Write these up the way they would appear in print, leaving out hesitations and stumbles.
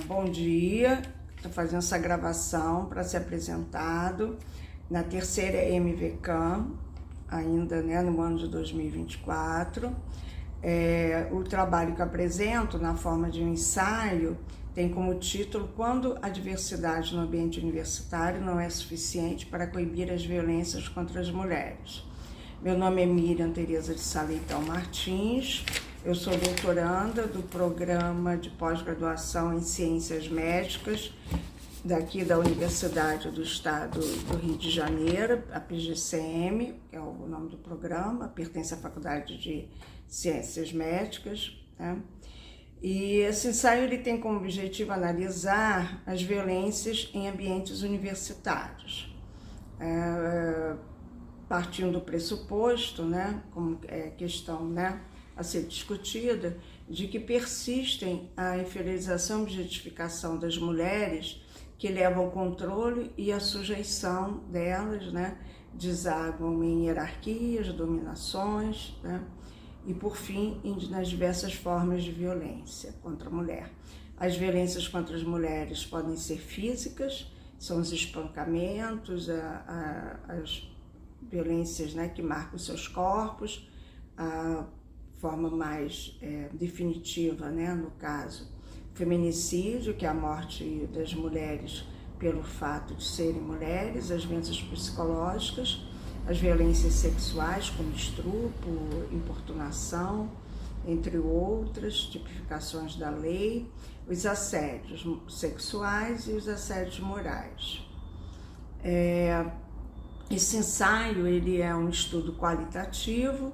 Bom dia, estou fazendo essa gravação para ser apresentado na terceira MVCAM, ainda no ano de 2024. O trabalho que apresento, na forma de um ensaio, tem como título Quando a diversidade no ambiente universitário não é suficiente para coibir as violências contra as mulheres. Meu nome é Miriam Tereza de Sá Leitão Martins, eu sou doutoranda do Programa de Pós-Graduação em Ciências Médicas, daqui da Universidade do Estado do Rio de Janeiro, a PGCM, que é o nome do programa, pertence à Faculdade de Ciências Médicas, né? E esse ensaio ele tem como objetivo analisar as violências em ambientes universitários, partindo do pressuposto, como questão a ser discutida, de que persistem a inferiorização e objetificação das mulheres que levam ao controle e à sujeição delas, desaguam em hierarquias, dominações, e por fim, nas diversas formas de violência contra a mulher. As violências contra as mulheres podem ser físicas, são os espancamentos, as violências que marcam seus corpos, a forma mais definitiva, no caso, feminicídio, que é a morte das mulheres pelo fato de serem mulheres, as violências psicológicas, as violências sexuais, como estupro, importunação, entre outras tipificações da lei, os assédios sexuais e os assédios morais. Esse ensaio ele é um estudo qualitativo,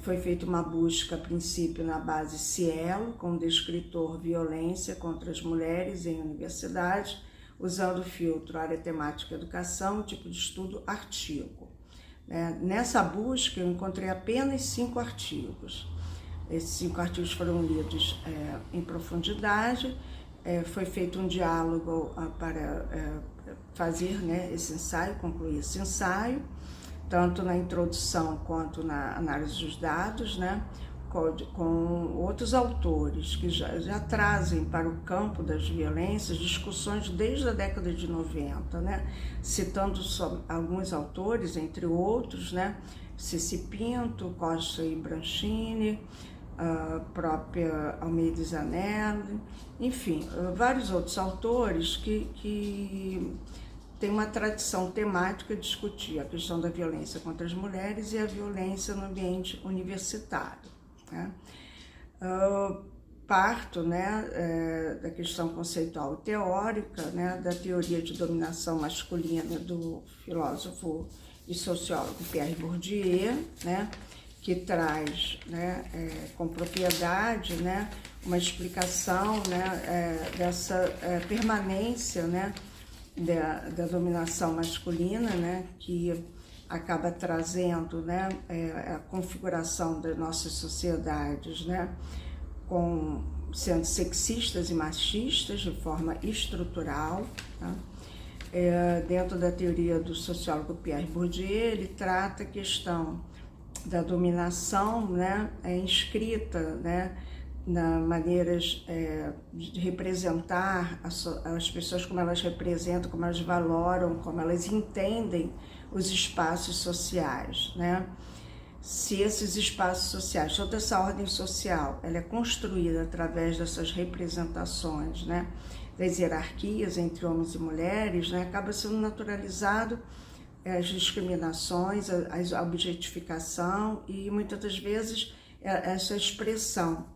foi feita uma busca, a princípio, na base Cielo, com o descritor Violência contra as Mulheres em Universidades, usando o filtro Área Temática Educação, tipo de estudo artigo. Nessa busca eu encontrei apenas 5 artigos. Esses 5 artigos foram lidos em profundidade, foi feito um diálogo para fazer esse ensaio, concluir esse ensaio, tanto na introdução quanto na análise dos dados, com outros autores que já trazem para o campo das violências discussões desde a década de 90, citando só alguns autores, entre outros, Ceci Pinto, Costa e Branchini, a própria Almeida Zanelli, enfim, vários outros autores que tem uma tradição temática de discutir a questão da violência contra as mulheres e a violência no ambiente universitário. Parto da questão conceitual e teórica, da teoria de dominação masculina do filósofo e sociólogo Pierre Bourdieu, que traz com propriedade uma explicação dessa permanência da dominação masculina, que acaba trazendo a configuração das nossas sociedades, sendo sexistas e machistas de forma estrutural. Dentro da teoria do sociólogo Pierre Bourdieu, ele trata a questão da dominação inscrita nas maneiras de representar as pessoas, como elas representam, como elas valoram, como elas entendem os espaços sociais, Se esses espaços sociais, toda essa ordem social, ela é construída através dessas representações, das hierarquias entre homens e mulheres, acaba sendo naturalizado as discriminações, a objetificação e muitas das vezes essa expressão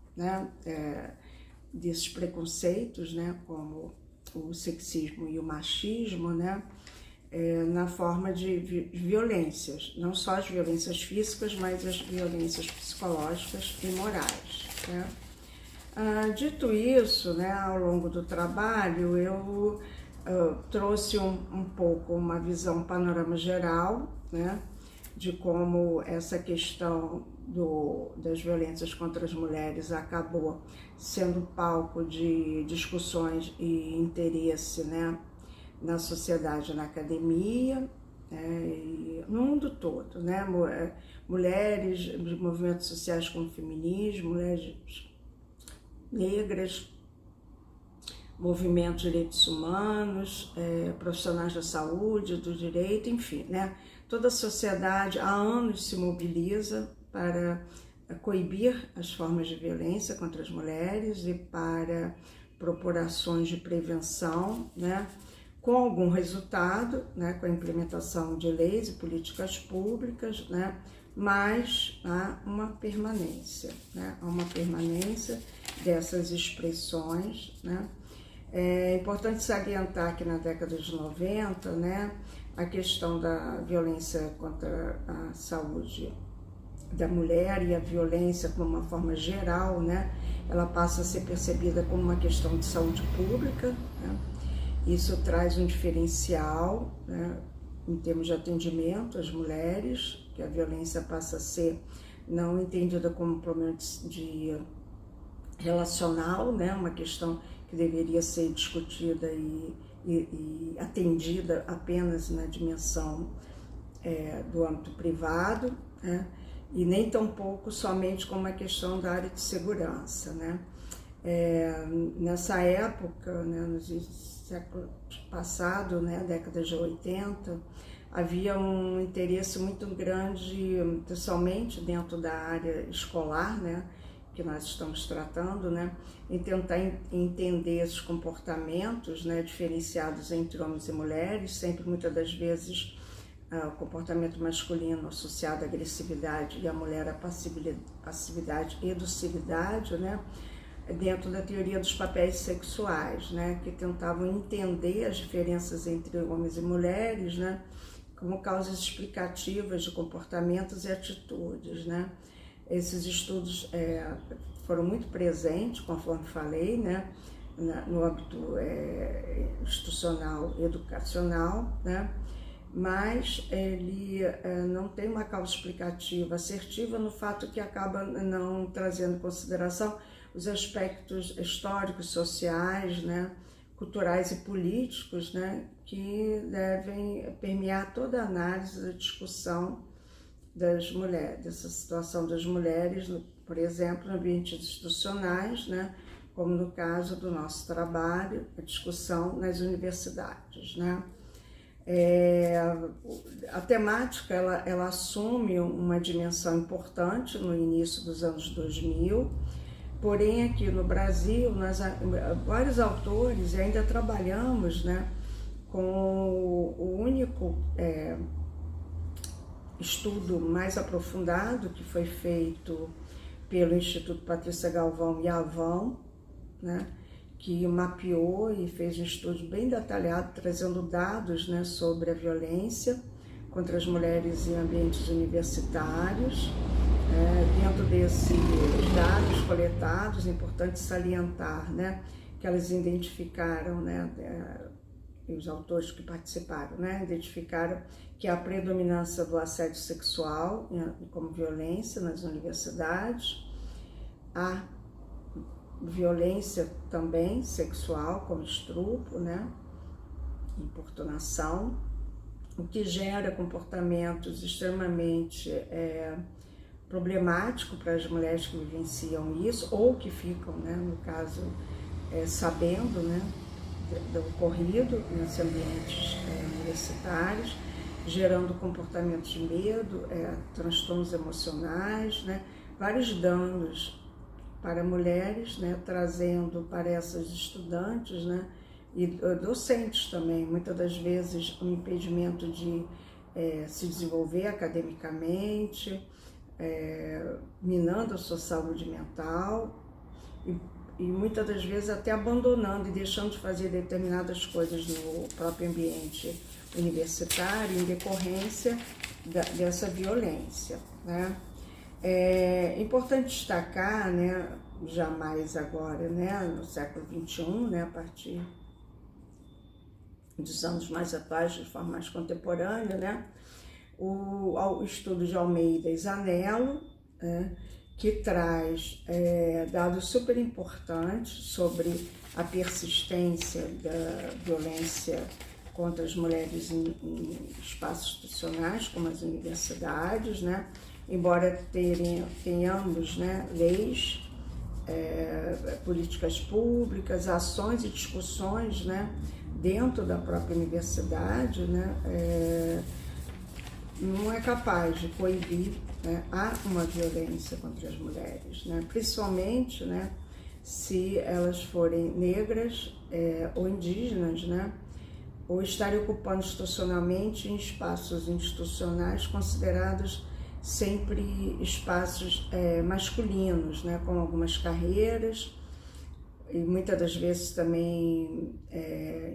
desses preconceitos, como o sexismo e o machismo, na forma de violências, não só as violências físicas, mas as violências psicológicas e morais. Dito isso, ao longo do trabalho, eu trouxe um pouco uma visão, panorama geral, de como essa questão das violências contra as mulheres acabou sendo palco de discussões e interesse na sociedade, na academia, e no mundo todo, mulheres de movimentos sociais como o feminismo, mulheres negras, movimentos de direitos humanos, profissionais da saúde, do direito, enfim, né? Toda a sociedade há anos se mobiliza para coibir as formas de violência contra as mulheres e para propor ações de prevenção, né? Com algum resultado, né? Com a implementação de leis e políticas públicas, né? Mas há uma permanência, né? Há uma permanência dessas expressões, né? É importante salientar que na década de 90, né, a questão da violência contra a saúde da mulher e a violência como uma forma geral, né, ela passa a ser percebida como uma questão de saúde pública, né? Isso traz um diferencial, né, em termos de atendimento às mulheres, que a violência passa a ser não entendida como um problema de relacional, né, uma questão que deveria ser discutida e atendida apenas na dimensão do âmbito privado, né, e nem tampouco somente como uma questão da área de segurança, né. Nessa época, né, no século passado, né, década de 80, havia um interesse muito grande, principalmente dentro da área escolar, né, que nós estamos tratando, né, em tentar entender esses comportamentos, né, diferenciados entre homens e mulheres, sempre muitas das vezes o comportamento masculino associado à agressividade e a mulher à passividade e docilidade, né, dentro da teoria dos papéis sexuais, né, que tentavam entender as diferenças entre homens e mulheres, né, como causas explicativas de comportamentos e atitudes, né. Esses estudos foram muito presentes, conforme falei, né, no âmbito institucional e educacional, né, mas ele não tem uma causa explicativa assertiva no fato que acaba não trazendo em consideração os aspectos históricos, sociais, né, culturais e políticos, né, que devem permear toda a análise da discussão das mulheres, dessa situação das mulheres, por exemplo, em ambientes institucionais, né, como no caso do nosso trabalho, a discussão nas universidades, né. A temática ela assume uma dimensão importante no início dos anos 2000, porém aqui no Brasil, nós, vários autores, e ainda trabalhamos, né, com o único estudo mais aprofundado que foi feito pelo Instituto Patrícia Galvão e Avão, né, que mapeou e fez um estudo bem detalhado, trazendo dados, né, sobre a violência contra as mulheres em ambientes universitários. Dentro desses dados coletados, é importante salientar, né, que elas identificaram, né, os autores que participaram, né, identificaram que a predominância do assédio sexual como violência nas universidades, a violência também sexual como estupro, né, importunação, o que gera comportamentos extremamente problemáticos para as mulheres que vivenciam isso ou que ficam, né, no caso, sabendo, né, do ocorrido nesses ambientes universitários, gerando comportamentos de medo, transtornos emocionais, né, vários danos para mulheres, né, trazendo para essas estudantes, né, e docentes também, muitas das vezes um impedimento de se desenvolver academicamente, minando a sua saúde mental e muitas das vezes até abandonando e deixando de fazer determinadas coisas no próprio ambiente universitário em decorrência dessa violência, né? É importante destacar, né, jamais agora, né, no século XXI, né, a partir dos anos mais atuais, de forma mais contemporânea, né, o estudo de Almeida e Zanello, que traz dados super importantes sobre a persistência da violência contra as mulheres em espaços institucionais, como as universidades, né? Embora tenhamos, né, leis políticas públicas, ações e discussões, né, dentro da própria universidade, né, não é capaz de coibir, né, há uma violência contra as mulheres, né, principalmente, né, se elas forem negras ou indígenas, né, ou estarem ocupando institucionalmente em espaços institucionais considerados sempre espaços masculinos, né, com algumas carreiras e muitas das vezes também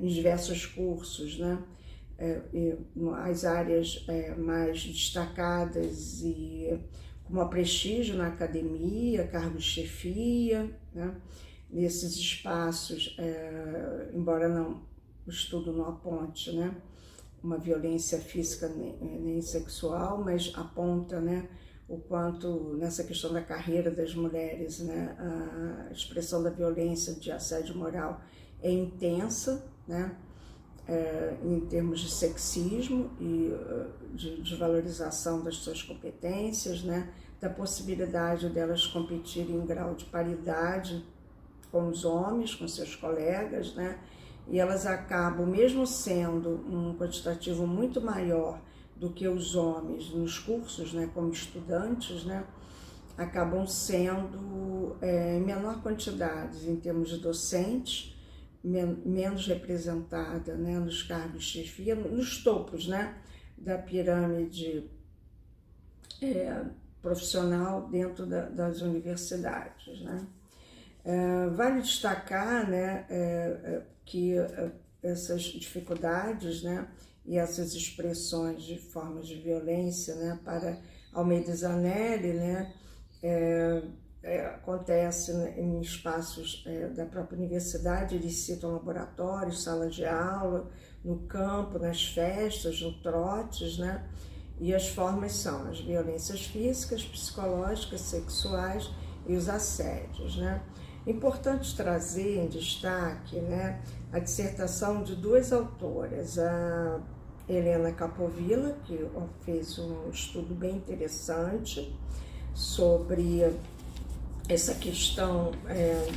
em diversos cursos, né, as áreas mais destacadas e com maior prestígio na academia, cargos de chefia, né, nesses espaços, embora o estudo não aponte, né, uma violência física nem sexual, mas aponta, né, o quanto nessa questão da carreira das mulheres, né, a expressão da violência de assédio moral é intensa, né, em termos de sexismo e de desvalorização das suas competências, né, da possibilidade delas competirem em grau de paridade com os homens, com seus colegas, né, e elas acabam, mesmo sendo um quantitativo muito maior do que os homens nos cursos, né, como estudantes, né, acabam sendo em menor quantidade em termos de docentes, menos representada, né, nos cargos de chefia, nos topos, né, da pirâmide profissional dentro das universidades, né. Vale destacar, né, que essas dificuldades, né, e essas expressões de formas de violência, né, para Almeida Zanelli, né, acontece em espaços da própria universidade. Eles citam laboratórios, salas de aula, no campo, nas festas, no trotes, né, e as formas são as violências físicas, psicológicas, sexuais e os assédios, né. Importante trazer em destaque, né, a dissertação de duas autoras, a Helena Capovilla, que fez um estudo bem interessante sobre essa questão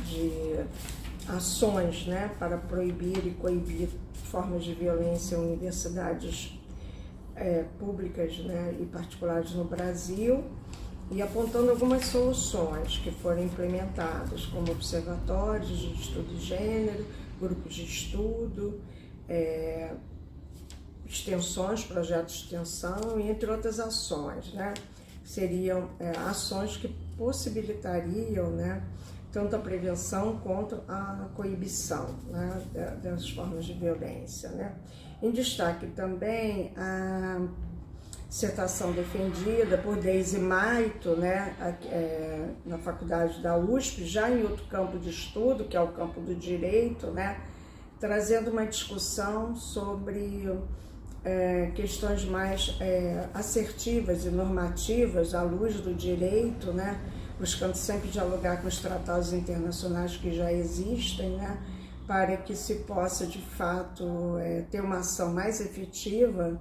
de ações, né, para proibir e coibir formas de violência em universidades públicas, né, e particulares no Brasil, e apontando algumas soluções que foram implementadas, como observatórios de estudo de gênero, grupos de estudo, extensões, projetos de extensão, e entre outras ações, né? Seriam ações que possibilitariam, né, tanto a prevenção quanto a coibição, né, das formas de violência, né? Em destaque também a dissertação defendida por Deise Maito, né, na faculdade da USP, já em outro campo de estudo, que é o campo do direito, né, trazendo uma discussão sobre questões mais assertivas e normativas à luz do direito, né, buscando sempre dialogar com os tratados internacionais que já existem, né, para que se possa, de fato, ter uma ação mais efetiva.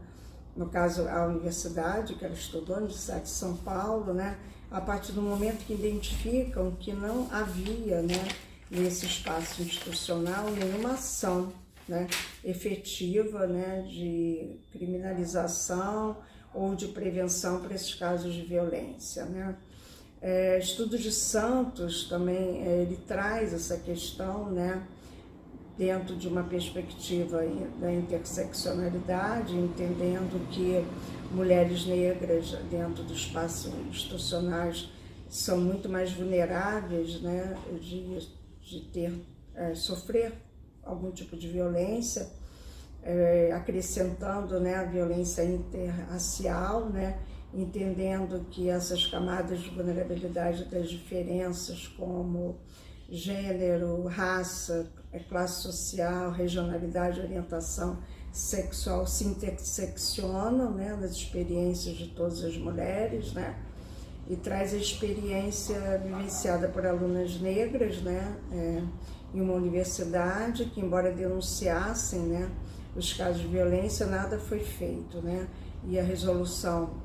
No caso, a universidade que ela estudou, a Universidade de São Paulo, né, a partir do momento que identificam que não havia, né, nesse espaço institucional nenhuma ação, né, efetiva, né, de criminalização ou de prevenção para esses casos de violência, né. Estudo de Santos também, ele traz essa questão, né, dentro de uma perspectiva da interseccionalidade, entendendo que mulheres negras dentro do espaço institucionais são muito mais vulneráveis, né, de sofrer algum tipo de violência, acrescentando, né, a violência interracial, né, entendendo que essas camadas de vulnerabilidade das diferenças como gênero, raça, classe social, regionalidade, orientação sexual se interseccionam, né, nas experiências de todas as mulheres, né, e traz a experiência vivenciada por alunas negras, né, em uma universidade que, embora denunciassem, né, os casos de violência, nada foi feito, né, e a resolução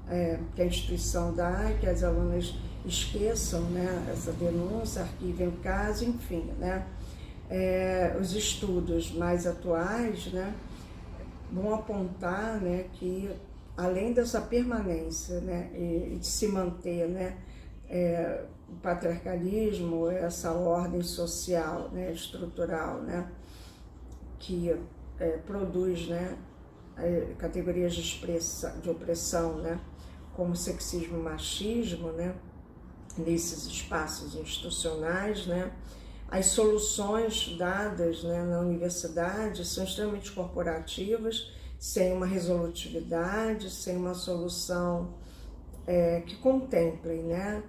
que a instituição dá é que as alunas esqueçam, né, essa denúncia, arquivem o caso, enfim, né. Os estudos mais atuais, né, vão apontar, né, que além dessa permanência, né, e de se manter, né, o patriarcalismo, essa ordem social, né, estrutural, né, que produz, né, categorias de opressão, né, como sexismo e machismo, né, nesses espaços institucionais, né, as soluções dadas, né, na universidade são extremamente corporativas, sem uma resolutividade, sem uma solução que contemple, né,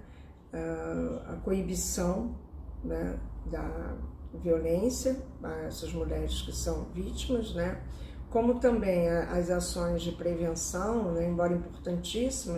a coibição, né, da violência a essas mulheres que são vítimas, né, como também as ações de prevenção, né, embora importantíssimas,